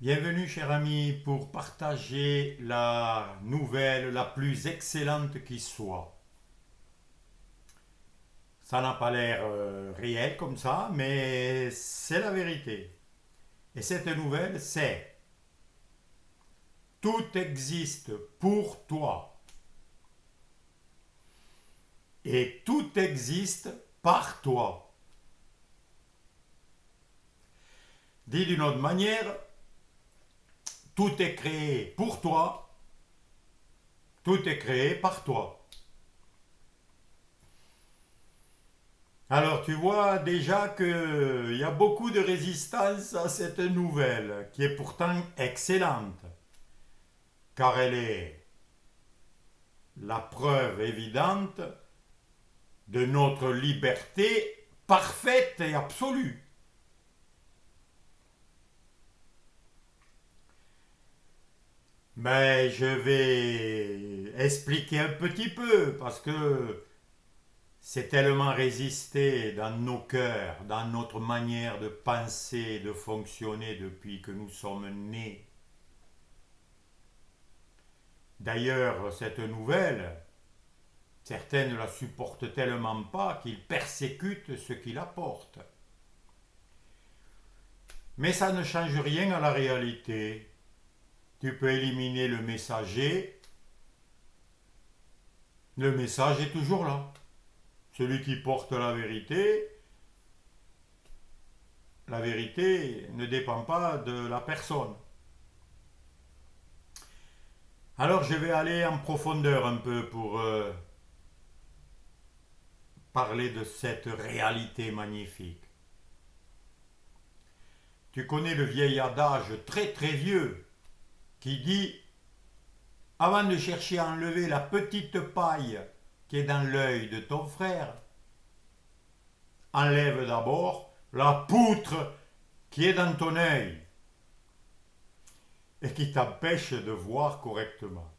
Bienvenue, cher ami, pour partager la nouvelle la plus excellente qui soit. Ça n'a pas l'air réel comme ça, mais c'est la vérité. Et cette nouvelle, c'est tout existe pour toi et tout existe par toi. Dit d'une autre manière, tout est créé pour toi, tout est créé par toi. Alors tu vois déjà qu'il y a beaucoup de résistance à cette nouvelle, qui est pourtant excellente, car elle est la preuve évidente de notre liberté parfaite et absolue. Mais je vais expliquer un petit peu, parce que c'est tellement résisté dans nos cœurs, dans notre manière de penser, de fonctionner depuis que nous sommes nés. D'ailleurs, cette nouvelle, certains ne la supportent tellement pas qu'ils persécutent ce qui la porte. Mais ça ne change rien à la réalité. Tu peux éliminer le messager, le message est toujours là. Celui qui porte la vérité ne dépend pas de la personne. Alors je vais aller en profondeur un peu pour parler de cette réalité magnifique. Tu connais le vieil adage très très vieux qui dit avant de chercher à enlever la petite paille qui est dans l'œil de ton frère, enlève d'abord la poutre qui est dans ton œil et qui t'empêche de voir correctement.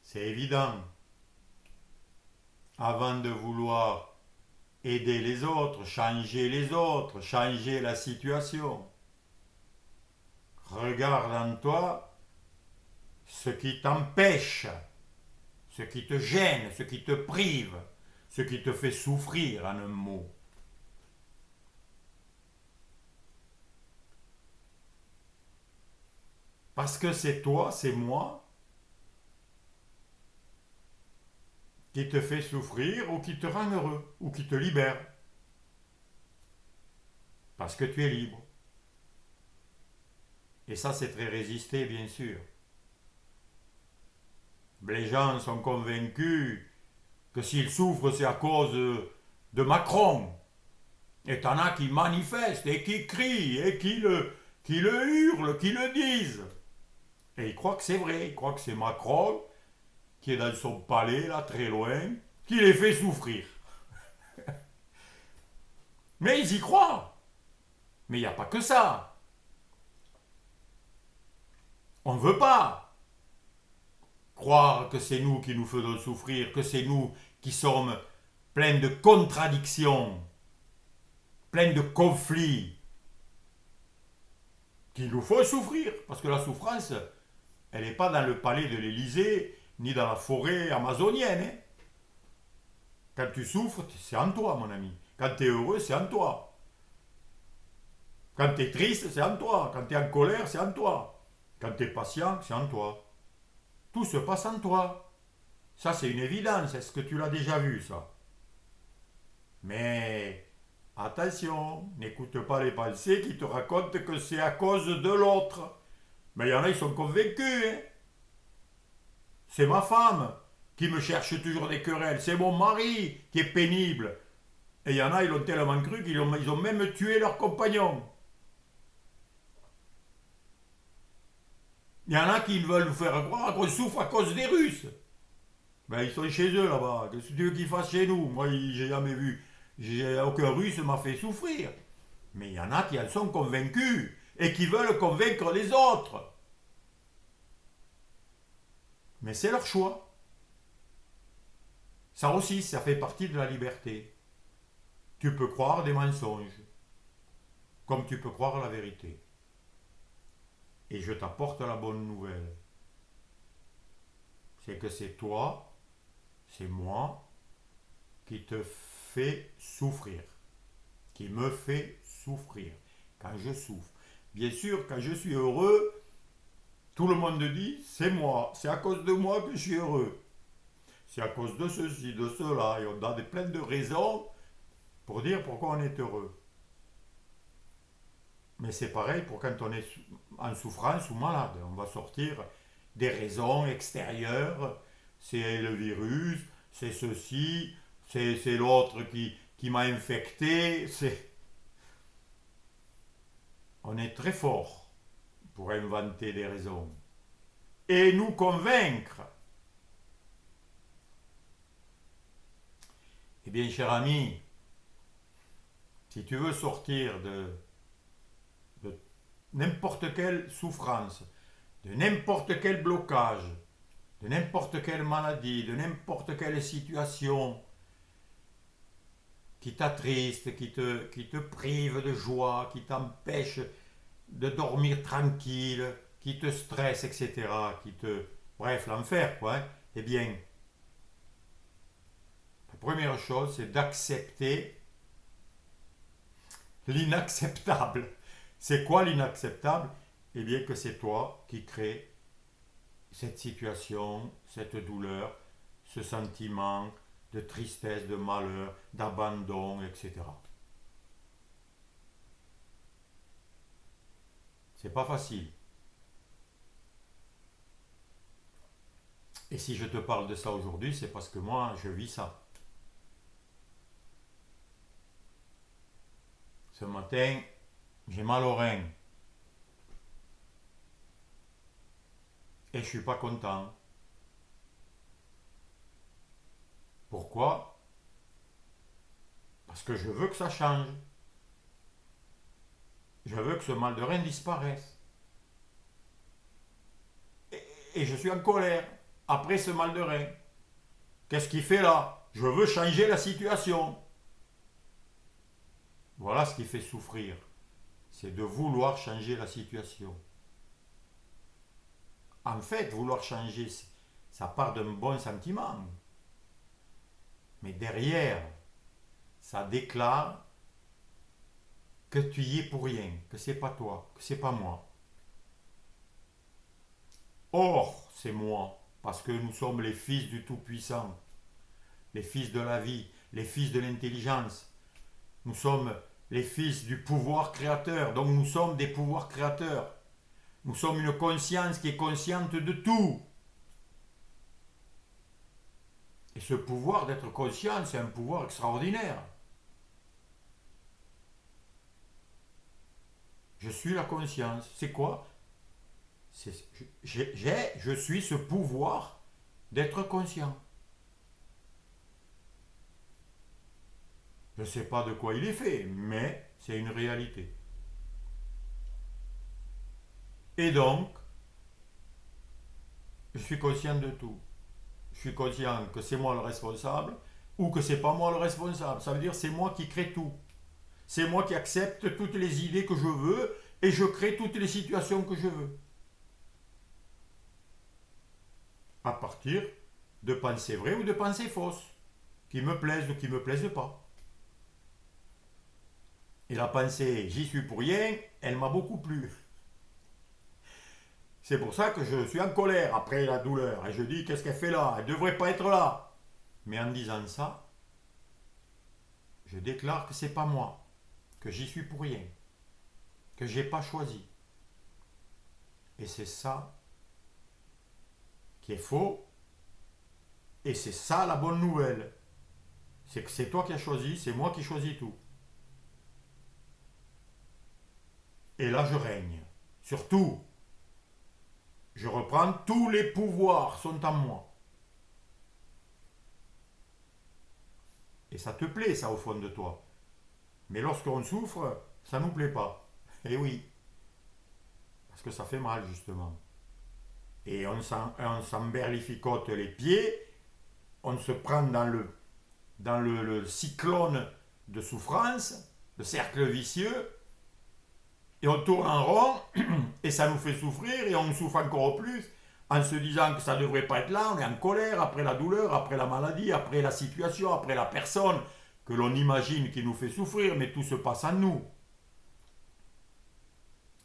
C'est évident. Avant de vouloir aider les autres, changer la situation, regarde en toi ce qui t'empêche, ce qui te gêne, ce qui te prive, ce qui te fait souffrir en un mot. Parce que c'est toi, c'est moi, qui te fait souffrir ou qui te rend heureux ou qui te libère. Parce que tu es libre. Et ça, c'est très résisté, bien sûr. Les gens sont convaincus que s'ils souffrent, c'est à cause de Macron. Et t'en as qui manifestent et qui crient et qui le hurlent, qui le disent. Et ils croient que c'est vrai, ils croient que c'est Macron qui est dans son palais, là, très loin, qui les fait souffrir. Mais ils y croient. Mais il n'y a pas que ça. On ne veut pas croire que c'est nous qui nous faisons souffrir, que c'est nous qui sommes pleins de contradictions, pleins de conflits, qui nous font souffrir. Parce que la souffrance, elle n'est pas dans le palais de l'Élysée, ni dans la forêt amazonienne. Hein. Quand tu souffres, c'est en toi, mon ami. Quand tu es heureux, c'est en toi. Quand tu es triste, c'est en toi. Quand tu es en colère, c'est en toi. Quand tu es patient, c'est en toi. Tout se passe en toi. Ça, c'est une évidence. Est-ce que tu l'as déjà vu, ça? Mais attention, n'écoute pas les pensées qui te racontent que c'est à cause de l'autre. Mais il y en a, ils sont convaincus. Hein. C'est ma femme qui me cherche toujours des querelles. C'est mon mari qui est pénible. Et il y en a, ils l'ont tellement cru ils ont même tué leur compagnon. Il y en a qui veulent nous faire croire qu'on souffre à cause des Russes. Ben, ils sont chez eux là-bas. Qu'est-ce que tu veux qu'ils fassent chez nous? Moi, j'ai jamais vu. Aucun Russe m'a fait souffrir. Mais il y en a qui en sont convaincus et qui veulent convaincre les autres. Mais c'est leur choix. Ça aussi, ça fait partie de la liberté. Tu peux croire des mensonges. comme tu peux croire la vérité. Et je t'apporte la bonne nouvelle. C'est que c'est toi, c'est moi, qui te fait souffrir. Qui me fait souffrir. Quand je souffre. Bien sûr, quand je suis heureux, tout le monde dit, c'est moi, c'est à cause de moi que je suis heureux. C'est à cause de ceci, de cela. Et on a plein de raisons pour dire pourquoi on est heureux. Mais c'est pareil pour quand on est en souffrance ou malade. On va sortir des raisons extérieures. C'est le virus, c'est ceci, c'est l'autre qui m'a infecté. On est très fort pour inventer des raisons. Et nous convaincre. Eh bien, cher ami, si tu veux sortir de n'importe quelle souffrance, de n'importe quel blocage, de n'importe quelle maladie, de n'importe quelle situation qui t'attriste, qui te prive de joie, qui t'empêche de dormir tranquille, qui te stresse, etc., bref, l'enfer, quoi, hein, eh bien, la première chose, c'est d'accepter l'inacceptable. C'est quoi l'inacceptable? Eh bien que c'est toi qui crée cette situation, cette douleur, ce sentiment de tristesse, de malheur, d'abandon, etc. C'est pas facile. Et si je te parle de ça aujourd'hui, c'est parce que moi, je vis ça. Ce matin, j'ai mal au rein. Et je suis pas content. Pourquoi? Parce que je veux que ça change. Je veux que ce mal de rein disparaisse. Et je suis en colère après ce mal de rein. Qu'est-ce qu'il fait là? Je veux changer la situation. Voilà ce qui fait souffrir. C'est de vouloir changer la situation. En fait, vouloir changer, ça part d'un bon sentiment. Mais derrière, ça déclare que tu y es pour rien, que c'est pas toi, que c'est pas moi. Or, c'est moi, parce que nous sommes les fils du Tout-Puissant, les fils de la vie, les fils de l'intelligence. Nous sommes les fils du pouvoir créateur, donc nous sommes des pouvoirs créateurs. Nous sommes une conscience qui est consciente de tout. Et ce pouvoir d'être conscient, c'est un pouvoir extraordinaire. Je suis la conscience. C'est quoi? Je suis ce pouvoir d'être conscient. Je ne sais pas de quoi il est fait, mais c'est une réalité. Et donc, je suis conscient de tout. Je suis conscient que c'est moi le responsable ou que c'est pas moi le responsable. Ça veut dire que c'est moi qui crée tout. C'est moi qui accepte toutes les idées que je veux et je crée toutes les situations que je veux. À partir de pensées vraies ou de pensées fausses, qui me plaisent ou qui ne me plaisent pas. Et la pensée j'y suis pour rien, elle m'a beaucoup plu. C'est pour ça que je suis en colère après la douleur. Et je dis, qu'est-ce qu'elle fait là? Elle ne devrait pas être là. Mais en disant ça, je déclare que c'est pas moi, que j'y suis pour rien, que j'ai pas choisi. Et c'est ça qui est faux. Et c'est ça la bonne nouvelle. C'est que c'est toi qui as choisi, c'est moi qui choisis tout. Et là, je règne. Surtout, je reprends, tous les pouvoirs sont en moi. Et ça te plaît, ça, au fond de toi. Mais lorsqu'on souffre, ça ne nous plaît pas. Et oui. Parce que ça fait mal, justement. Et on s'emberlificote les pieds, on se prend dans le cyclone de souffrance, le cercle vicieux, et on tourne en rond, et ça nous fait souffrir, et on souffre encore plus, en se disant que ça ne devrait pas être là, on est en colère après la douleur, après la maladie, après la situation, après la personne que l'on imagine qui nous fait souffrir, mais tout se passe en nous.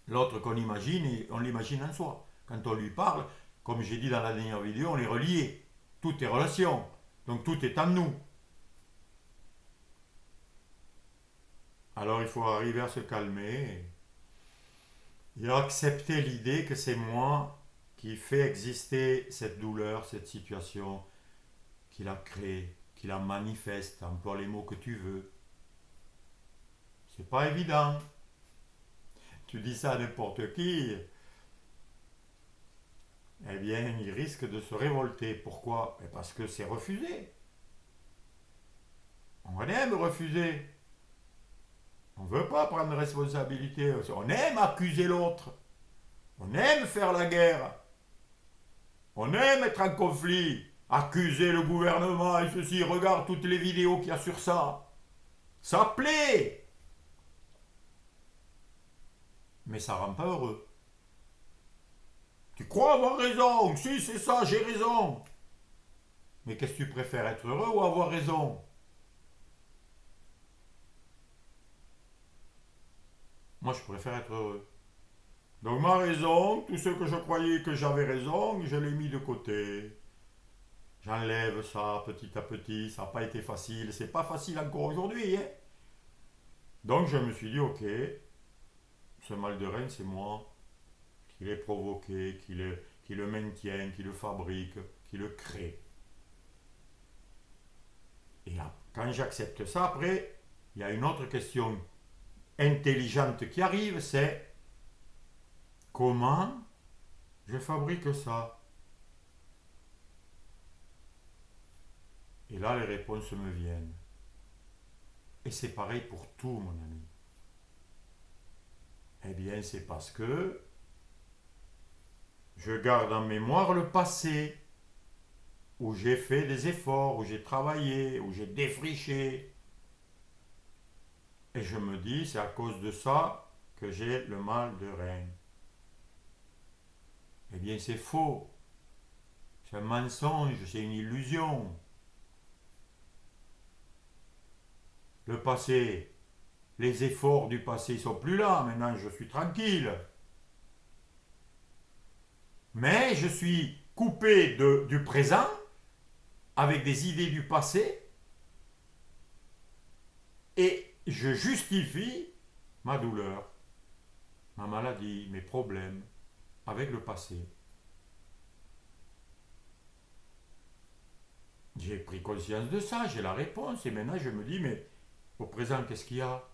L'autre qu'on imagine, on l'imagine en soi. Quand on lui parle, comme j'ai dit dans la dernière vidéo, on est relié. Tout est relation. Donc tout est en nous. Alors il faut arriver à se calmer et à accepter l'idée que c'est moi qui fait exister cette douleur, cette situation, qui la crée, qui la manifeste, emploie les mots que tu veux. C'est pas évident. Tu dis ça à n'importe qui, eh bien, il risque de se révolter. Pourquoi? Parce que c'est refusé. On aime refuser. On ne veut pas prendre responsabilité. On aime accuser l'autre. On aime faire la guerre. On aime être en conflit. Accuser le gouvernement et ceci. Regarde toutes les vidéos qu'il y a sur ça. Ça plaît. Mais ça rend pas heureux. Tu crois avoir raison? Si, c'est ça, j'ai raison. Mais qu'est-ce que tu préfères, être heureux ou avoir raison? Moi, je préfère être heureux. Donc ma raison, tout ce que je croyais que j'avais raison, je l'ai mis de côté. J'enlève ça petit à petit, ça n'a pas été facile, c'est pas facile encore aujourd'hui. Hein. Donc je me suis dit, ok, ce mal de rein, c'est moi qui l'ai provoqué, qui le maintient, qui le fabrique, qui le crée. Et là, quand j'accepte ça, après, il y a une autre question intelligente qui arrive, c'est comment je fabrique ça? Et là, les réponses me viennent. Et c'est pareil pour tout, mon ami. Eh bien, c'est parce que je garde en mémoire le passé, où j'ai fait des efforts, où j'ai travaillé, où j'ai défriché. Et je me dis, c'est à cause de ça que j'ai le mal de rein. Eh bien, c'est faux. C'est un mensonge, c'est une illusion. Le passé, les efforts du passé ne sont plus là. Maintenant, je suis tranquille. Mais je suis coupé du présent avec des idées du passé et je justifie ma douleur, ma maladie, mes problèmes avec le passé. J'ai pris conscience de ça, j'ai la réponse et maintenant je me dis, mais au présent, qu'est-ce qu'il y a?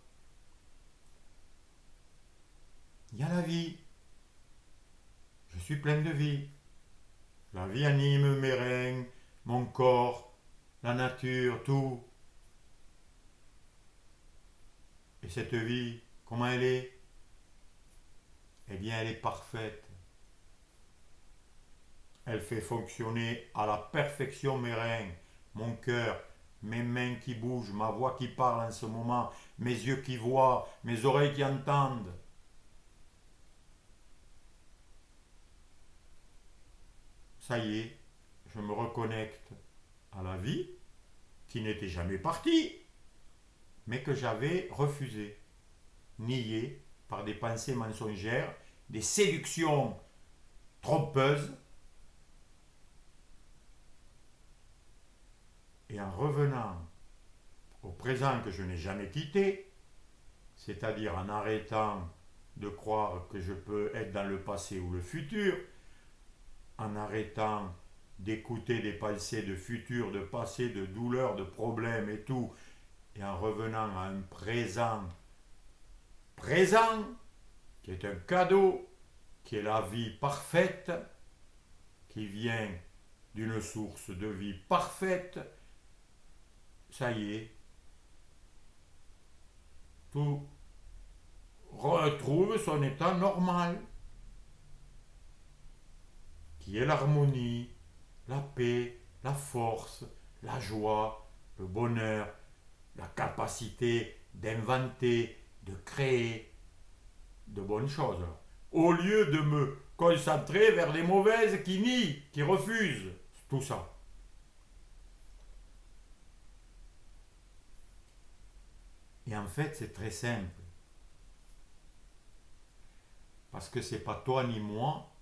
Il y a la vie. Je suis plein de vie. La vie anime mes reins, mon corps, la nature, tout. Et cette vie, comment elle est? Eh bien, elle est parfaite. Elle fait fonctionner à la perfection mes reins, mon cœur, mes mains qui bougent, ma voix qui parle en ce moment, mes yeux qui voient, mes oreilles qui entendent. Ça y est, je me reconnecte à la vie qui n'était jamais partie, mais que j'avais refusée, niée par des pensées mensongères, des séductions trompeuses. Et en revenant au présent que je n'ai jamais quitté, c'est-à-dire en arrêtant de croire que je peux être dans le passé ou le futur, en arrêtant d'écouter des pensées de futur, de passé, de douleur, de problèmes et tout, et en revenant à un présent, qui est un cadeau, qui est la vie parfaite, qui vient d'une source de vie parfaite, ça y est, tout retrouve son état normal, qui est l'harmonie, la paix, la force, la joie, le bonheur, la capacité d'inventer, de créer, de bonnes choses, là. Au lieu de me concentrer vers les mauvaises qui nient, qui refusent tout ça. Et en fait, c'est très simple. Parce que c'est pas toi ni moi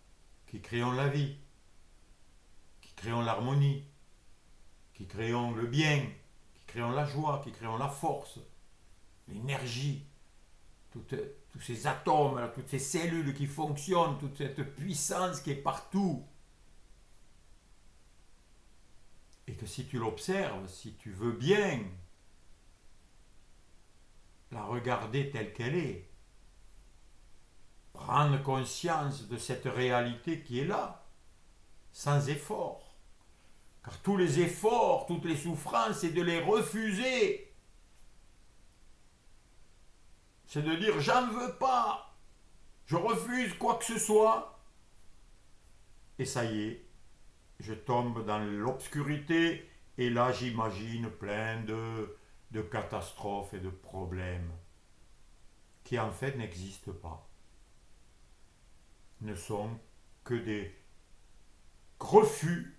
qui créons la vie, qui créons l'harmonie, qui créons le bien, qui créons la joie, qui créons la force, l'énergie, tous ces atomes, là, toutes ces cellules qui fonctionnent, toute cette puissance qui est partout. Et que si tu l'observes, si tu veux bien la regarder telle qu'elle est, prendre conscience de cette réalité qui est là, sans effort. Car tous les efforts, toutes les souffrances, c'est de les refuser. C'est de dire j'en veux pas, je refuse quoi que ce soit. Et ça y est, je tombe dans l'obscurité et là j'imagine plein de catastrophes et de problèmes qui en fait n'existent pas. Ne sont que des refus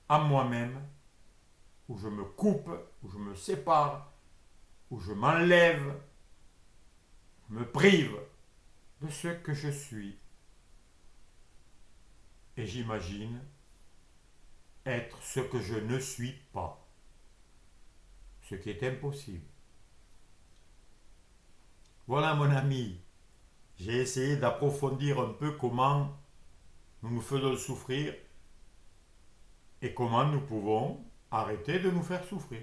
à moi-même où je me coupe, où je me sépare, où je m'enlève, me prive de ce que je suis. Et j'imagine être ce que je ne suis pas, ce qui est impossible. Voilà mon ami, j'ai essayé d'approfondir un peu comment nous nous faisons souffrir et comment nous pouvons arrêter de nous faire souffrir.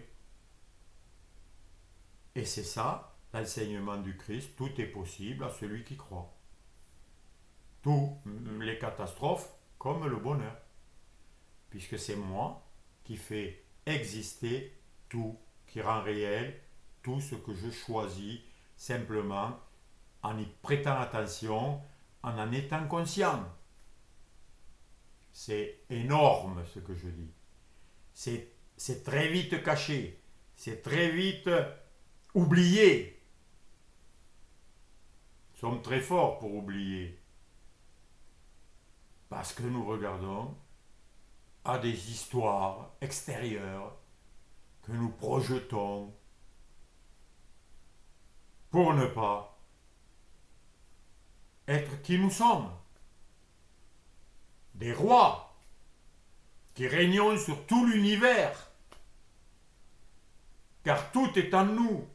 Et c'est ça, l'enseignement du Christ, tout est possible à celui qui croit. Toutes les catastrophes comme le bonheur. Puisque c'est moi qui fais exister tout, qui rend réel tout ce que je choisis simplement en y prêtant attention, en étant conscient. C'est énorme ce que je dis. C'est très vite caché, c'est très vite oublié. Nous sommes très forts pour oublier. Parce que nous regardons à des histoires extérieures que nous projetons pour ne pas être qui nous sommes. Des rois qui régnons sur tout l'univers. Car tout est en nous.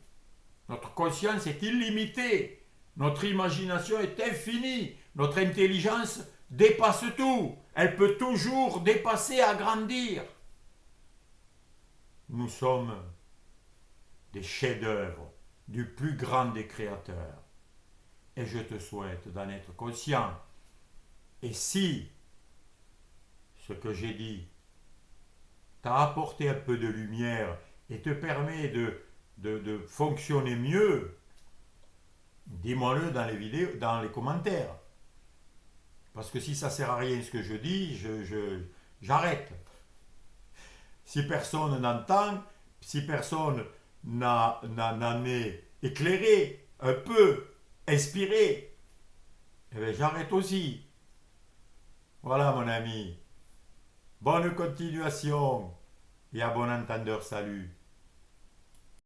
Notre conscience est illimitée. Notre imagination est infinie. Notre intelligence dépasse tout. Elle peut toujours dépasser, agrandir. Nous sommes des chefs-d'œuvre du plus grand des créateurs. Et je te souhaite d'en être conscient. Et si ce que j'ai dit t'a apporté un peu de lumière et te permet de fonctionner mieux, dis-moi-le dans les vidéos, dans les commentaires. Parce que si ça ne sert à rien ce que je dis, j'arrête. Si personne n'entend, si personne n'en est éclairé, un peu inspiré, eh bien j'arrête aussi. Voilà mon ami. Bonne continuation et à bon entendeur, salut.